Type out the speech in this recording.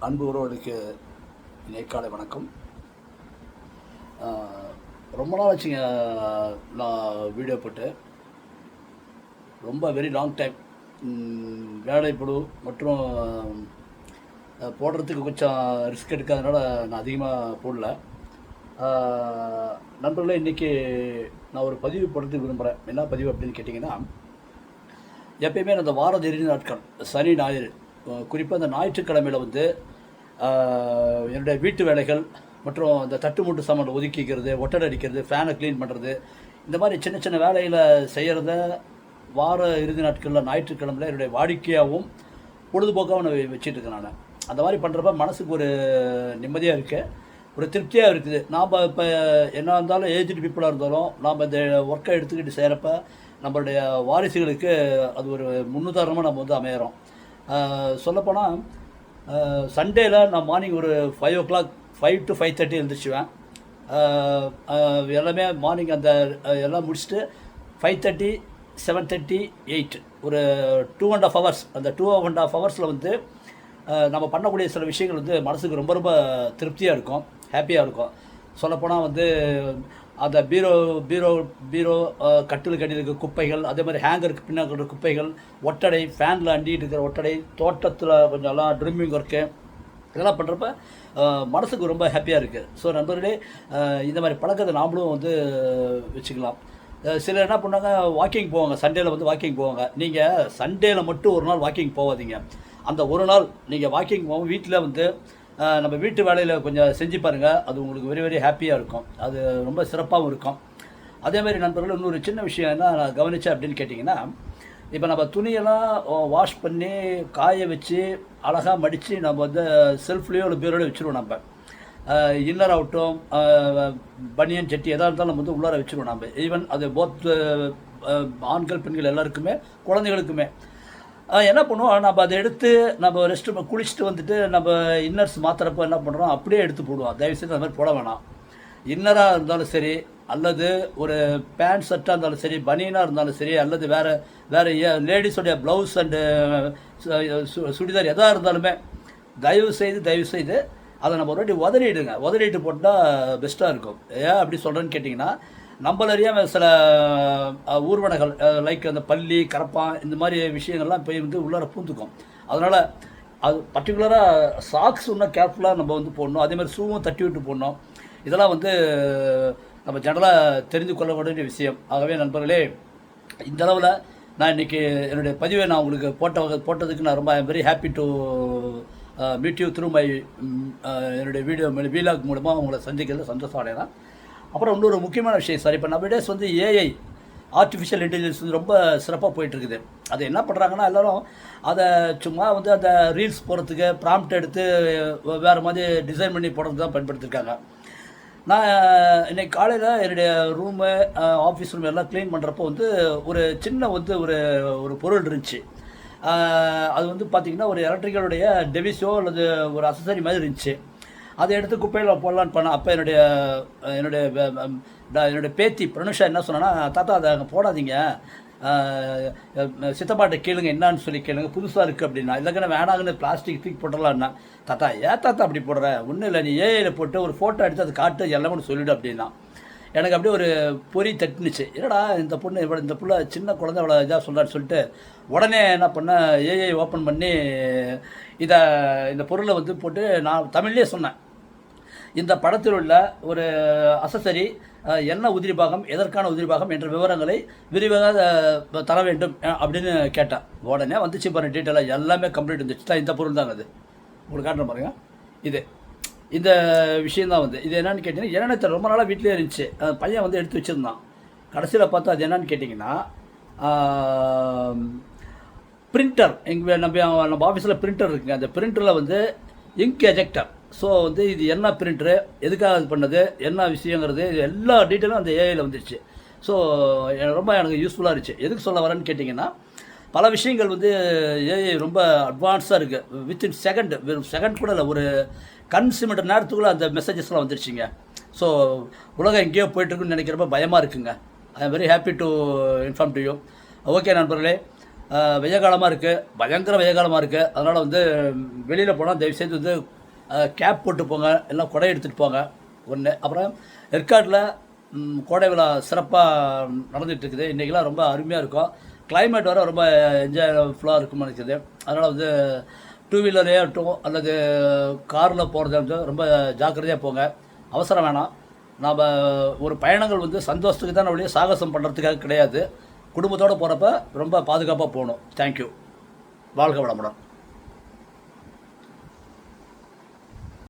அன்பு உறவுகளுக்கு நேர்காலை வணக்கம். ரொம்ப நாள் ஆச்சுங்க நான் வீடியோ போட்டு. ரொம்ப வெரி லாங் டைம். வேலைப்படு மற்றும் போடுறதுக்கு கொஞ்சம் ரிஸ்க் எடுக்காதனால நான் அதிகமாக போடல. நண்பர்களே, இன்றைக்கி நான் ஒரு பதிவு போடுறதுக்கு விரும்புகிறேன். என்ன பதிவு அப்படின்னு கேட்டிங்கன்னா, எப்பயுமே அந்த வார இறுதி நாட்கள் சனி ஞாயிறு, குறிப்பாக அந்த ஞாயிற்றுக்கிழமையில் வந்து என்னுடைய வீட்டு வேலைகள் மற்றும் இந்த தட்டு மூட்டு சாமான் ஒதுக்கிக்கிறது, ஒட்டடை அடிக்கிறது, ஃபேனை க்ளீன் பண்ணுறது, இந்த மாதிரி சின்ன சின்ன வேலையில் செய்கிறத வார இறுதி நாட்களில் ஞாயிற்றுக்கிழமையில் என்னுடைய வாடிக்கையாகவும் பொழுதுபோக்காகவும் நான் வச்சுட்டுருக்கேன். நான் அந்த மாதிரி பண்ணுறப்ப மனசுக்கு ஒரு நிம்மதியாக இருக்குது, ஒரு திருப்தியாக இருக்குது. நாம் இப்போ என்ன இருந்தாலும் ஏஜ்டு பீப்புளாக இருந்தாலும் நாம் இந்த ஒர்க்கை எடுத்துக்கிட்டு செய்கிறப்ப நம்மளுடைய வாரிசுகளுக்கு அது ஒரு முன்னுதாரணமாக நம்ம வந்து அமையிறோம். சொல்லப்போனால் சண்டேயில் நான் மார்னிங் ஒரு 5 o'clock 5 to 5:30 எழுந்திரிச்சுவேன். எல்லாமே மார்னிங் அந்த எல்லாம் முடிச்சுட்டு 5:30 7:30 8 ஒரு 2.5 hours, அந்த 2.5 ஹவர்ஸில் வந்து நம்ம பண்ணக்கூடிய சில விஷயங்கள் வந்து மனசுக்கு ரொம்ப ரொம்ப திருப்தியாக இருக்கும், ஹாப்பியாக இருக்கும். சொல்லப்போனால் வந்து அந்த பீரோ பீரோ பீரோ கட்டிலுக்கு அடியில் இருக்கிற குப்பைகள், அதே மாதிரி ஹேங்கருக்கு பின்னாடி இருக்கிற குப்பைகள், ஒட்டடை, ஃபேனில் அண்டிகிட்டு இருக்கிற ஒட்டடை, தோட்டத்தில் கொஞ்சம் எல்லாம் ட்ரிம்மிங் ஒர்க்கு, இதெல்லாம் பண்ணுறப்ப மனசுக்கு ரொம்ப ஹாப்பியாக இருக்குது. ஸோ நண்பர்களே, இந்த மாதிரி பழக்கத்தை நாமளும் வந்து வச்சுக்கலாம். சிலர் என்ன பண்ணாங்க, வாக்கிங் போவாங்க, சண்டேயில் வந்து வாக்கிங் போவாங்க. நீங்கள் சண்டேயில் மட்டும் ஒரு நாள் வாக்கிங் போகாதீங்க. அந்த ஒரு நாள் நீங்கள் வாக்கிங் போவோம், வீட்டில் வந்து நம்ம வீட்டு வேலையில் கொஞ்சம் செஞ்சு பாருங்கள். அது உங்களுக்கு வெரி வெரி ஹாப்பியாக இருக்கும், அது ரொம்ப சிறப்பாகவும் இருக்கும். அதேமாதிரி நண்பர்கள், இன்னொரு சின்ன விஷயம் என்ன நான் கவனித்தேன் அப்படின்னு கேட்டிங்கன்னா, இப்போ நம்ம துணியெல்லாம் வாஷ் பண்ணி காய வச்சு அழகாக மடித்து நம்ம வந்து செல்ஃப்லேயோ இல்லை பீரோலையோ வச்சுருவோம். நம்ம இன்னர் ஆகட்டும், பனியன் சட்டி எதாக இருந்தாலும் நம்ம வந்து உள்ளார வச்சுருவோம். நம்ம ஈவன் அது போத் ஆண்கள் பெண்கள் எல்லாருக்குமே, குழந்தைகளுக்குமே என்ன பண்ணுவோம், நம்ம அதை எடுத்து நம்ம ரெஸ்ட் ரூம் குளிச்சுட்டு வந்துட்டு நம்ம இன்னர்ஸ் மாத்திரப்போ என்ன பண்ணுறோம், அப்படியே எடுத்து போடுவோம். தயவுசெய்து அந்த மாதிரி போட வேணாம். இன்னராக இருந்தாலும் சரி, அல்லது ஒரு பேண்ட் ஷர்ட்டாக இருந்தாலும் சரி, பனியனாக இருந்தாலும் சரி, அல்லது வேறு லேடிஸோடைய ப்ளவுஸ் அண்டு சுடிதார் எதாக இருந்தாலுமே தயவுசெய்து அதை நம்ம ஒரு வாட்டி உதறிட்டு போட்டால் பெஸ்ட்டாக இருக்கும். ஏன் அப்படி சொல்கிறேன்னு கேட்டிங்கன்னா, நம்மள அறியாமல் சில ஊர்வனங்கள் லைக் அந்த பல்லி, கரப்பான், இந்த மாதிரி விஷயங்கள்லாம் போய் வந்து உள்ளார பூந்துக்கும். அதனால் அது பர்டிகுலராக சாக்ஸ் இன்னும் கேர்ஃபுல்லாக நம்ம வந்து போடணும். அதேமாதிரி ஷூவும் தட்டி விட்டு போடணும். இதெல்லாம் வந்து நம்ம ஜெனரலாக தெரிந்து கொள்ள வேண்டிய விஷயம். ஆகவே நண்பர்களே, இந்த அளவில் நான் இன்றைக்கி என்னுடைய பதிவை நான் உங்களுக்கு போட்டதுக்கு நான் ரொம்ப very happy to meet you through my என்னுடைய வீலாக் மூலமாக உங்களை சந்திக்கிறது சந்தோஷம் அடையலாம். அப்புறம் இன்னொரு முக்கியமான விஷயம் சார், இப்போ நம்ம டேஸ் வந்து ஏஐ, ஆர்டிஃபிஷியல் இன்டெலிஜென்ஸ் வந்து ரொம்ப சிறப்பாக போயிட்டுருக்குது. அது என்ன பண்ணுறாங்கன்னா, எல்லோரும் அதை சும்மா வந்து அந்த ரீல்ஸ் போடுறதுக்கு ப்ராம்ப்ட் எடுத்து வேறு மாதிரி டிசைன் பண்ணி போடுறதுக்கு தான் பயன்படுத்தியிருக்காங்க. நான் இன்றைக்கி காலையில் என்னுடைய ரூமு, ஆஃபீஸ் ரூம் எல்லாம் க்ளீன் பண்ணுறப்போ வந்து ஒரு சின்ன வந்து ஒரு பொருள் இருந்துச்சு. அது வந்து பார்த்திங்கன்னா ஒரு எலக்ட்ரிக்கலுடைய டெவிஸோ அல்லது ஒரு அசசரி மாதிரி இருந்துச்சு. அதை எடுத்து குப்பையில் போடலான்னு பண்ணேன். அப்போ என்னுடைய பேத்தி பிரனுஷா என்ன சொன்னான்னா, தாத்தா அதை அங்கே போடாதீங்க, சித்தப்பாட்டை கேளுங்க, என்னான்னு சொல்லி கேளுங்க, புதுசாக இருக்குது அப்படின்னா. இல்லைங்கன்னா வேணாங்கன்னு பிளாஸ்டிக் தூக்கி போட்டுடலான்னா. தாத்தா ஏன் தாத்தா அப்படி போடுற, ஒன்றும் இல்லை, நீ ஏஐயில் போட்டு ஒரு ஃபோட்டோ எடுத்து அதை காட்டு, எல்லாமே சொல்லிவிடு அப்படின்னா. எனக்கு அப்படியே ஒரு பொறி தட்டுனுச்சு. என்னடா இந்த புள்ள சின்ன குழந்தை அவ்வளோ இதாக சொல்கிறான்னு சொல்லிட்டு உடனே என்ன பண்ணேன், ஏஐ ஓப்பன் பண்ணி இந்த பொருளை வந்து போட்டு நான் தமிழ்லேயே சொன்னேன். இந்த படத்தில் உள்ள ஒரு அசசரி என்ன உதிரி பாகம், எதற்கான உதிரி பாகம் என்ற விவரங்களை விரிவாக தர வேண்டும் அப்படின்னு கேட்டேன். உடனே வந்துச்சு பாருங்கள், டீட்டெயிலாக எல்லாமே கம்ப்ளீட் இருந்துச்சு. இந்த பொருள் தாங்க அது, உங்களுக்கு காட்டுறேன் பாருங்கள். இந்த விஷயந்தான் வந்து இது என்னென்னு கேட்டிங்கன்னா, என்னென்ன ரொம்ப நாளாக வீட்டிலே இருந்துச்சு. பையன் வந்து எடுத்து வச்சுருந்தான். கடைசியில் பார்த்தா அது என்னென்னு கேட்டிங்கன்னா, பிரிண்டர். நம்ம ஆஃபீஸில் பிரிண்டர் இருக்குங்க. அந்த பிரிண்டரில் வந்து இங்க் எஜெக்டர். ஸோ வந்து இது என்ன பிரிண்டரு, எதுக்காக இது பண்ணது, என்ன விஷயங்கிறது, இது எல்லா டீட்டெயிலும் அந்த ஏஐயில் வந்துடுச்சு. ஸோ ரொம்ப எனக்கு யூஸ்ஃபுல்லாக இருந்துச்சு. எதுக்கு சொல்ல வரேன்னு கேட்டிங்கன்னா, பல விஷயங்கள் வந்து ஏஐ ரொம்ப அட்வான்ஸாக இருக்குது. வித்தின் செகண்ட் கூட இல்லை, ஒரு கண் சிமிட்ட நேரத்துக்குள்ளே அந்த மெசேஜஸ்லாம் வந்துடுச்சிங்க. ஸோ உலகம் எங்கேயோ போய்ட்டுருக்குன்னு நினைக்கிறப்ப பயமாக இருக்குங்க. I am very happy to inform to you. Okay நண்பர்களே, வெய்ய காலமாக இருக்குது, பயங்கர வெய்ய காலமாக இருக்குது. அதனால் வந்து வெளியில் போனால் தயவுசெய்து வந்து கேப் போட்டு போங்க, எல்லாம் குடை எடுத்துகிட்டு போங்க ஒன்று. அப்புறம் ஏற்காட்டில் கோடை விழா சிறப்பாக நடந்துகிட்ருக்குது. இன்றைக்கெலாம் ரொம்ப அருமையாக இருக்கும். கிளைமேட் வர ரொம்ப என்ஜாய்ஃபுல்லாக இருக்கும்னு நினைக்கிது. அதனால் வந்து டூ வீலரே ஆகட்டும் அல்லது காரில் போகிறது வந்து ரொம்ப ஜாக்கிரதையாக போங்க, அவசரம் வேணாம். நாம் ஒரு பயணங்கள் வந்து சந்தோஷத்துக்கு தான் ஒழிய சாகசம் பண்ணுறதுக்காக கிடையாது. குடும்பத்தோடு போகிறப்ப ரொம்ப பாதுகாப்பாக போகணும். தேங்க்யூ. வாழ்க வளமுடன்.